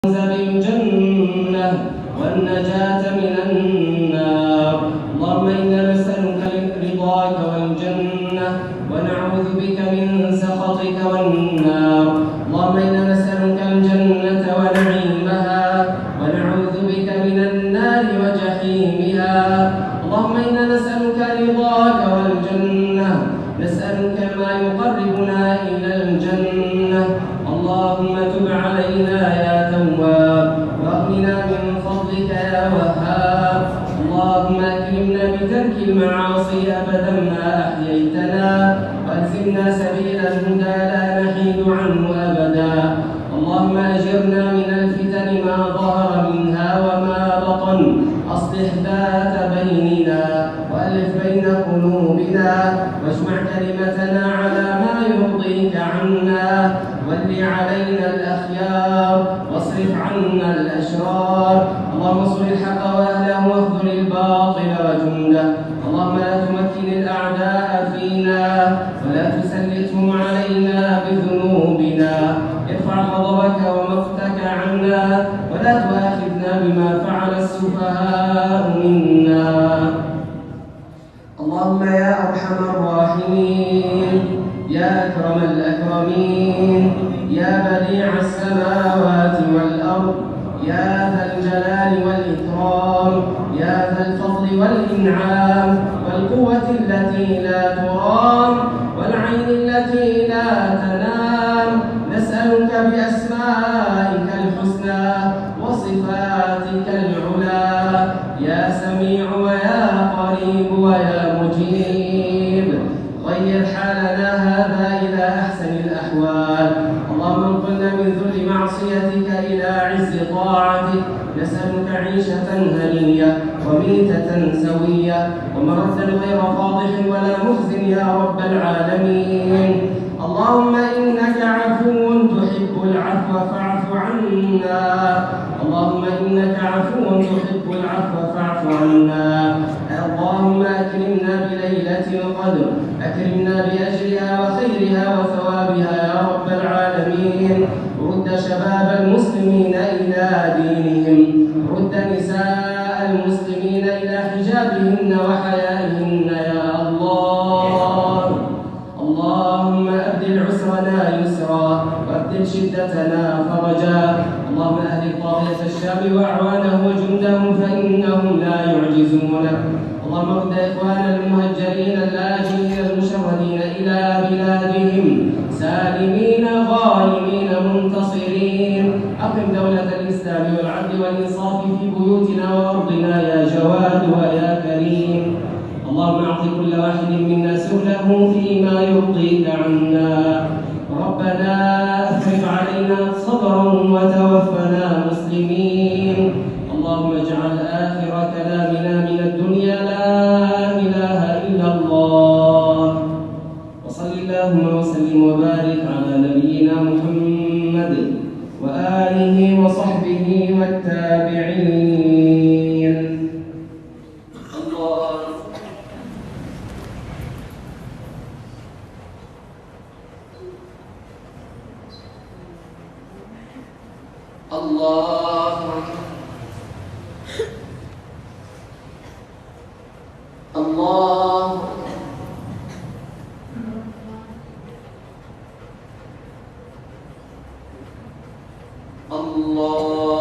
بالجنة والنجاة من النار. اللهم إنا نسألك رضاك والجنة ونعوذ بك من سخطك والنار. اللهم إنا نسألك الجنة ونعيمها ونعوذ بك من النار وجحيمها. اللهم إنا نسألك رضاك والجنة، نسألك ما يقربنا إلى الجنة. اللهم تب علينا يا تواب واغننا من فضلك يا وهاب. اللهم أكرمنا بترك المعاصي أبدا ما أحييتنا، وألزمنا سبيل الهدى لا نحيد عنه أبدا. اللهم أجرنا من الفتن ما ظهر منها وما بطن، أصلح ذات بيننا وألف بين قلوبنا، واجمع كلمتنا على ما يرضيك عنا، ول علينا الأخيار واصرف عنا الأشرار. اللهم انصر الحق وأهله واخذل الباطل وجنده. اللهم لا تمكن الأعداء فينا ولا تسلطهم علينا بذنوبنا. ارفع غضبك ومقتك عنا ولا تؤاخذنا بما فعل السفهاء منا. اللهم يا أرحم الراحمين، يا أكرم الأكرمين، يا بديع السماوات والأرض، يا ذا الجلال والإكرام، يا ذا الفضل والإنعام والقوة التي لا ترام والعين التي لا تنام، نسألك بأسمائك الحسنى وصفاتك العلى، يا سميع ويا قريب ويا مجيب، غير حالنا هذا إلى أحسن الأحوال. اللهم انقلنا من ذل معصيتك إلى عز طاعتك، نسألك عيشة هنية وميتة سوية ومردا غير فاضح ولا مخزن يا رب العالمين. اللهم إنك عفو تحب العفو فاعف عنا. اللهم إنك عفو تحب العفو فاعف عنا. اللهم أكرمنا بليلة القدر، أكرمنا بأجرها وخيرها وثوابها يا رب العالمين. رد شباب المسلمين إلى دينهم، رد نساء المسلمين إلى حجابهن وحيائهن يا الله. اللهم أبدل عسرنا يسرا وأبدل شدتنا فرجا. اللهم أهلك طاغية الشام وأعوانه وجندهم فإنهم لا يعجزونك. اللهم ارد إخوان المهجرين اللاجئين المشردين إلى بلادهم سالمين غانمين منتصرين. أقم دولة الإسلام والعدل والإنصاف في بيوتنا وأرضنا يا جواد ويا كريم. اللهم أعط كل واحد منا سؤله فيما يرضيك عنا. ربنا أفرغ علينا صبرا وتوفنا مسلمين. اللهم اجعل آخر كلامنا من الدنيا لا إله إلا الله. وصل اللهم وسلم وبارك على نبينا محمد وآله وصحبه والتابعين. الله الله الله.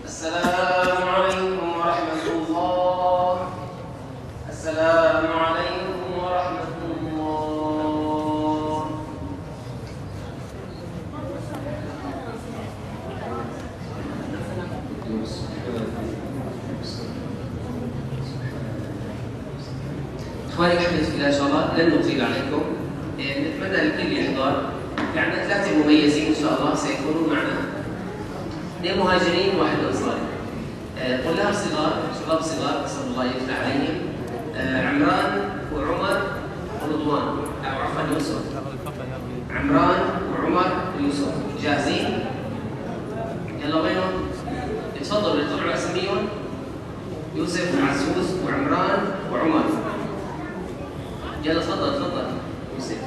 السلام عليكم ورحمة الله. السلام عليكم ورحمة الله. إخواني الأحبة في الله إن شاء الله لن نطيل عليكم، نتمنى الكل يحضر يعني 3 مميزين إن شاء الله سيكونوا معنا، 2 مهاجرين و1 أنصاري. طلاب صغار، شباب صغار نسأل الله يفتح عليهم، عمران وعمر ورضوان، أو عفوا يوسف. عمران وعمر ويوسف جاهزين؟ يلا وينهم؟ يتفضلوا يطلعوا اسميهم. يوسف وعزوز وعمران وعمر. يلا تفضل يوسف.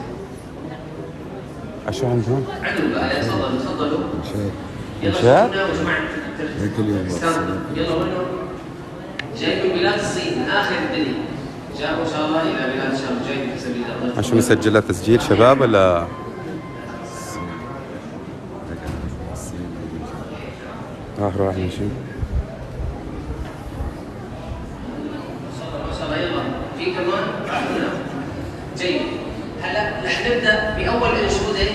عشان عندهم؟ عندهم بقى، تفضلوا. يلا شباب؟ شوفونا وجماعة يلا وينهم؟ جاي من بلاد الصين من آخر الدنيا. جاءوا إن شاء الله إلى بلاد الشام، جاي في سبيل الله. عشان مسجلها تسجيل شباب ولا؟ راح نمشي. ما شاء الله يلا في كمان هنا. جيد. هلا رح نبدا باول انشوده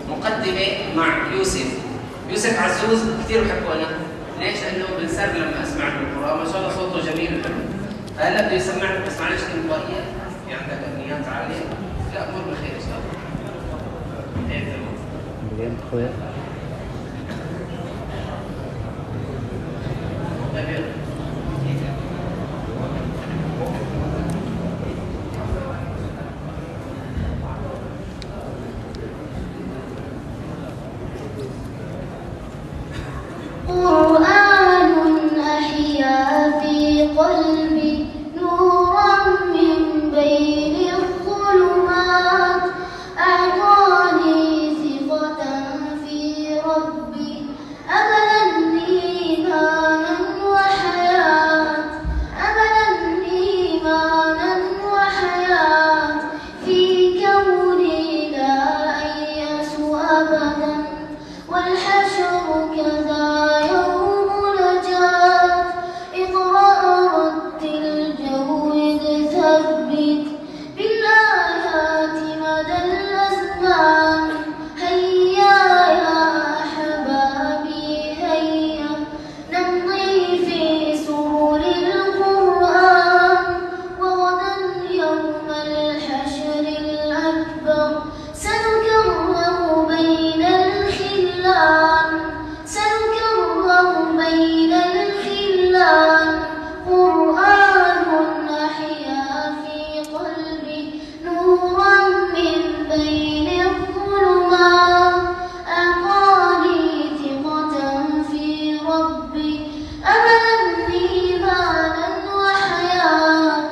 مقدمه مع يوسف عزوز. كثير بحبه انا، ليش؟ لانه بنسر لما اسمع له القران، ما شاء الله صوته جميل وحلو. فهلا بده يسمعنا، بس معلش تنبؤيه، في عندك امنيات عاليه؟ لا امور بخير ان شاء الله. ايه تمام. خويا قرآن أحيا في قلبي نورا من بين الظلمات، أعطاني ثقة في ربي أملا إيمانا وحياة، أملا إيمانا وحياة، في كوني لا أيأس أبدا والحشر كذا يوم نجاة. اقرأ رتل جود ثبت بالآيات مدى الأزمان. هيا يا أحبابي هيا نمضي في سور القرآن، وغدا يوم الحشر الأكبر سنكرر بين الخلان، سنكرر بين الخلان. قرآن أحيا في قلبي نورا من بين الظلمات، أعطاني ثقة في ربي أملا إيمانا وحياة،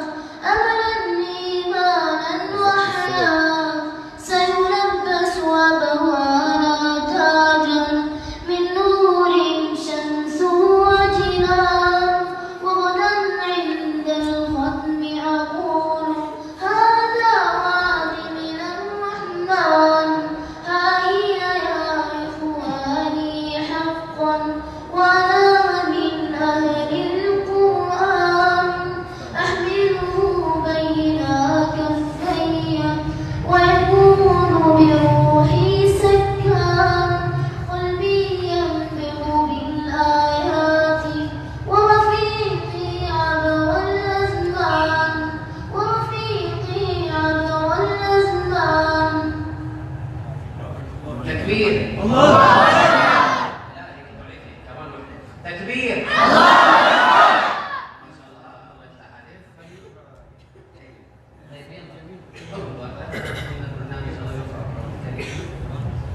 أملا إيمانا وحياة. سيلبس أبوانا تاجا من نور شمس وجنان، وغدا عند الختم أقول هذا وعد من الرحمن. ها هي يا إخواني حقا وأنا من أهل القرآن، أحمله بين كفي ويكون بروحي سكان. قلبي ينبض بالآيات ورفيقي عبر الأزمان، ورفيقي عبر الأزمان. تكبير الله. تكبير الله.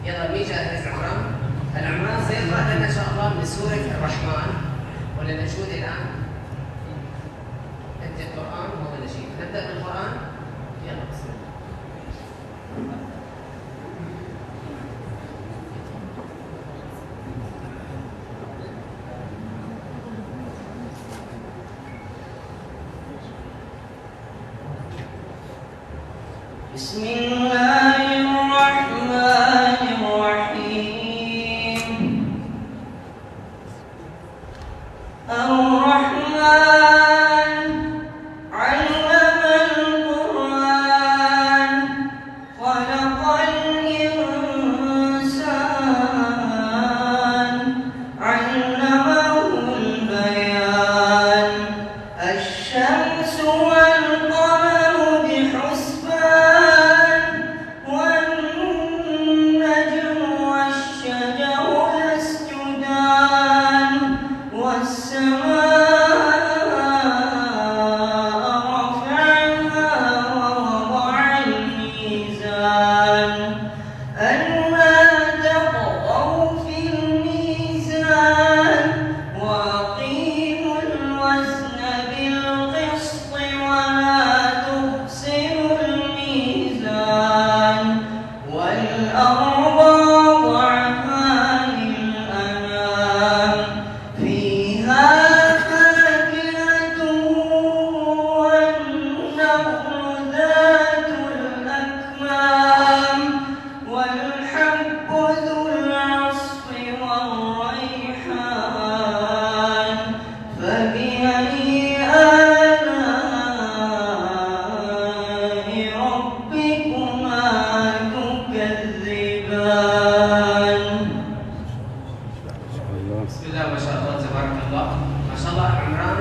يلا مين جاهز؟ عمران. العمران سيقرأ لنا إن شاء الله من سورة الرحمن، ولا نشود الآن؟ أنت القرآن وهو نشيد. نبدأ بالقرآن. يلا بسم الله. بسم الله الرحمن الرحيم. الرحمن علم القرآن خلق الإنسان علمه البيان. الشمس والقمر بحسبان بسم الله ما شاء الله تبارك الله. ما شاء الله عمران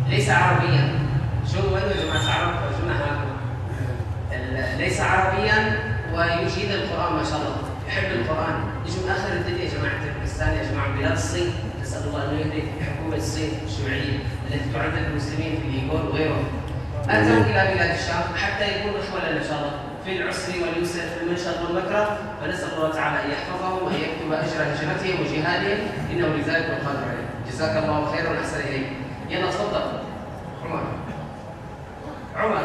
ليس عربيا. شو وين يا جماعة عرب؟ شو هاكم؟ ليس عربيا ويجيد القرآن ما شاء الله، يحب القرآن، يجوا من آخر الدنيا يا جماعة تركستان، يا جماعة بلاد الصين، نسأل الله أن يهدي حكومة الصين الشيوعية التي تعذب المسلمين في الإيغور وغيرهم. أتوا إلى بلاد الشام حتى يكونوا إخوة لنا إن شاء الله في العسر واليسر في المنشط والمكره، فنسأل الله تعالى أن يحفظهم وأن يكتب أجر هجرتهم وجهادهم إنه لذلك القادر عليه. جزاك الله خيرا وأحسن إليك. يلا تفضل عمر. عمر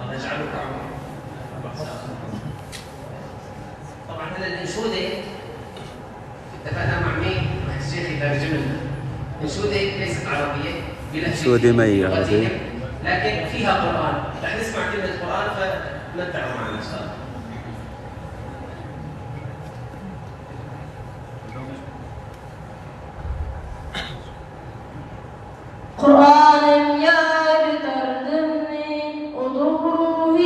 الله يجعلك عمر. طبعا هذا الانشوده اتفقنا مع مين؟ مع الشيخ يترجم لنا. انشوده ليست عربيه بلا انشوده مية عربية لكن فيها قران، رح نسمع كلمه قران فتمتعوا معنا ان شاء الله. قرآن يا بتردمني وظهوره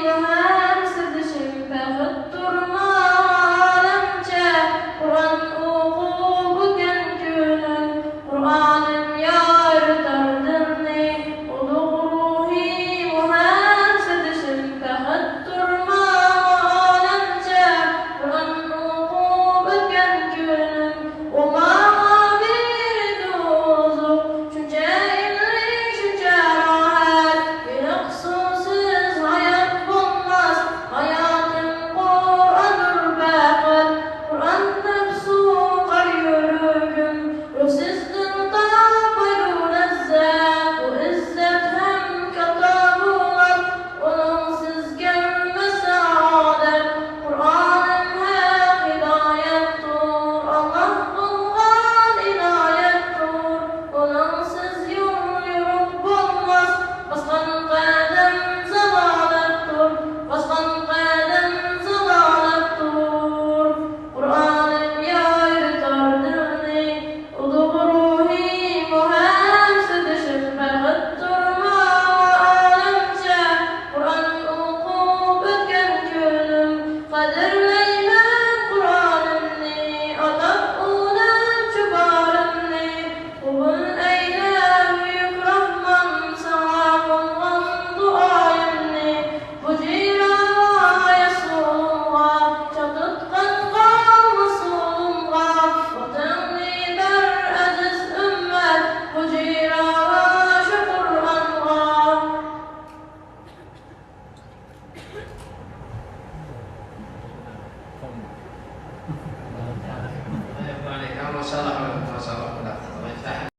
وهمسة شبه ما عالم جاء قرآن أقوبك انجولا قرآن يا بتردمني وظهوره وهمسة شبه ما عالم جاء قرآن أقوبك انجولا وما ما شاء الله